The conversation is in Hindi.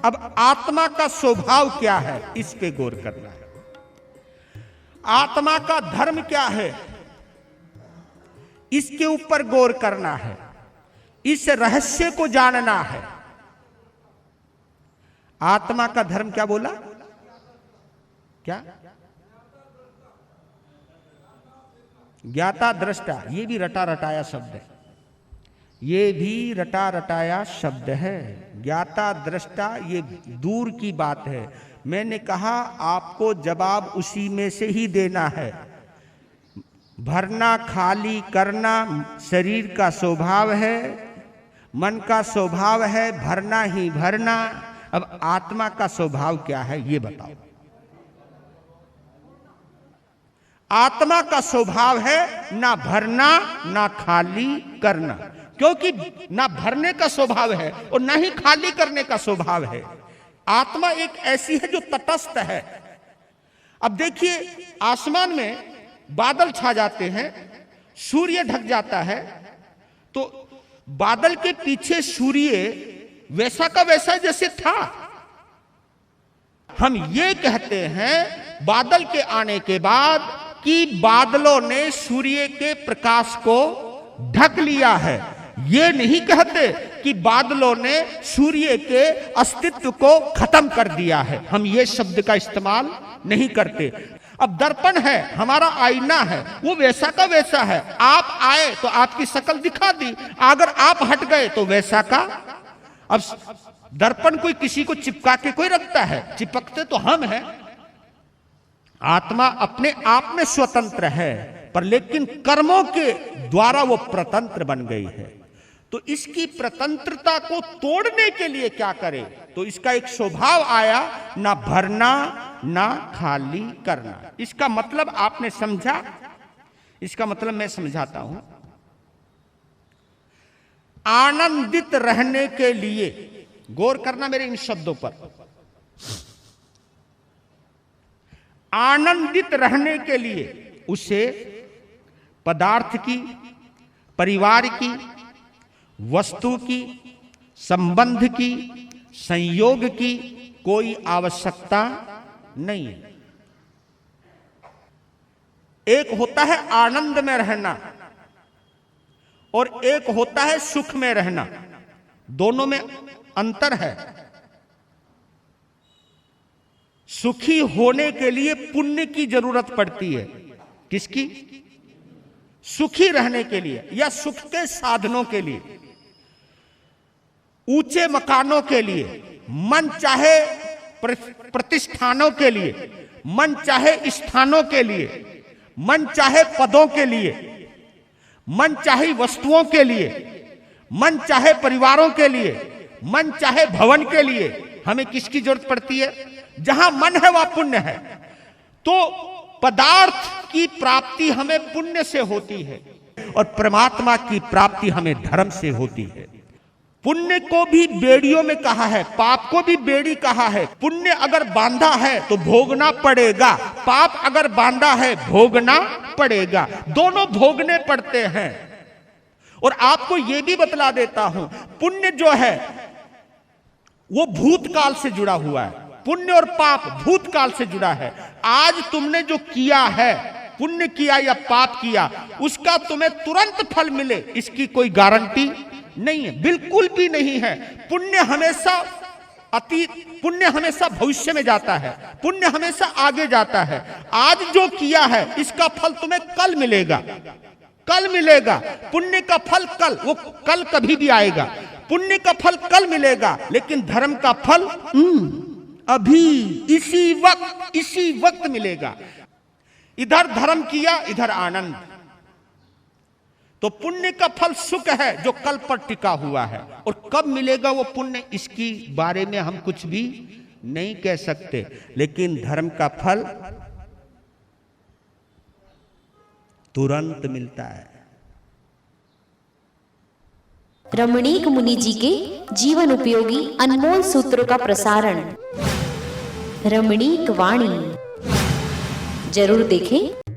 अब आत्मा का स्वभाव क्या है, इस पे गौर करना है। आत्मा का धर्म क्या है, इसके ऊपर गौर करना है। इस रहस्य को जानना है। आत्मा का धर्म क्या बोला? क्या? ज्ञाता दृष्टा। ये भी रटा रटाया शब्द है। ये भी रटा रटाया शब्द है। ज्ञाता दृष्टा ये दूर की बात है। मैंने कहा आपको जवाब उसी में से ही देना है। भरना खाली करना शरीर का स्वभाव है, मन का स्वभाव है भरना ही भरना। अब आत्मा का स्वभाव क्या है ये बताओ। आत्मा का स्वभाव है ना भरना ना खाली करना, क्योंकि ना भरने का स्वभाव है और ना ही खाली करने का स्वभाव है। आत्मा एक ऐसी है जो तटस्थ है। अब देखिए आसमान में बादल छा जाते हैं, सूर्य ढक जाता है, तो बादल के पीछे सूर्य वैसा का वैसा जैसे था। हम ये कहते हैं बादल के आने के बाद कि बादलों ने सूर्य के प्रकाश को ढक लिया है। ये नहीं कहते कि बादलों ने सूर्य के अस्तित्व को खत्म कर दिया है। हम ये शब्द का इस्तेमाल नहीं करते। अब दर्पण है, हमारा आईना है, वो वैसा का वैसा है। आप आए तो आपकी शक्ल दिखा दी, अगर आप हट गए तो वैसा का। अब दर्पण कोई किसी को चिपका के कोई रखता है, चिपकते तो हम हैं। आत्मा अपने आप में स्वतंत्र है, पर लेकिन कर्मों के द्वारा वो प्रतंत्र बन गई है। तो इसकी प्रतंत्रता को तोड़ने के लिए क्या करें? तो इसका एक स्वभाव आया, ना भरना ना खाली करना। इसका मतलब आपने समझा? इसका मतलब मैं समझाता हूं। आनंदित रहने के लिए गौर करना मेरे इन शब्दों पर। आनंदित रहने के लिए उसे पदार्थ की, परिवार की, वस्तु की, संबंध की, संयोग की कोई आवश्यकता नहीं है। एक होता है आनंद में रहना और एक होता है सुख में रहना। दोनों में अंतर है। सुखी होने के लिए पुण्य की जरूरत पड़ती है। किसकी? सुखी रहने के लिए या सुख के साधनों के लिए, ऊंचे मकानों के लिए, मन चाहे प्रतिष्ठानों के लिए, मन चाहे स्थानों के लिए, मन चाहे पदों के लिए, मन चाहे वस्तुओं के लिए, मन चाहे परिवारों के लिए, मन चाहे भवन के लिए। हमें किसकी जरूरत पड़ती है? जहां मन है वहां पुण्य है। तो पदार्थ की प्राप्ति हमें पुण्य से होती है और परमात्मा की प्राप्ति हमें धर्म से होती है। पुण्य को भी बेड़ियों में कहा है, पाप को भी बेड़ी कहा है। पुण्य अगर बांधा है तो भोगना पड़ेगा, पाप अगर बांधा है भोगना पड़ेगा। दोनों भोगने पड़ते हैं। और आपको यह भी बतला देता हूं, पुण्य जो है वो भूतकाल से जुड़ा हुआ है। पुण्य और पाप भूतकाल से जुड़ा है। आज तुमने जो किया है, पुण्य किया या पाप किया, उसका तुम्हें तुरंत फल मिले इसकी कोई गारंटी नहीं है, बिल्कुल भी नहीं है। पुण्य हमेशा अतीत, पुण्य हमेशा भविष्य में जाता है, पुण्य हमेशा आगे जाता है। आज जो किया है इसका फल तुम्हें कल मिलेगा, कल मिलेगा। पुण्य का फल कल, वो कल कभी भी आएगा। पुण्य का फल कल मिलेगा, लेकिन धर्म का फल अभी इसी वक्त मिलेगा। इधर धर्म किया, इधर आनंद। तो पुण्य का फल सुख है जो कल पर टिका हुआ है, और कब मिलेगा वो पुण्य इसकी बारे में हम कुछ भी नहीं कह सकते। लेकिन धर्म का फल तुरंत मिलता है। रमणीक मुनि जी के जीवन उपयोगी अनमोल सूत्रों का प्रसारण रमणीक वाणी जरूर देखें।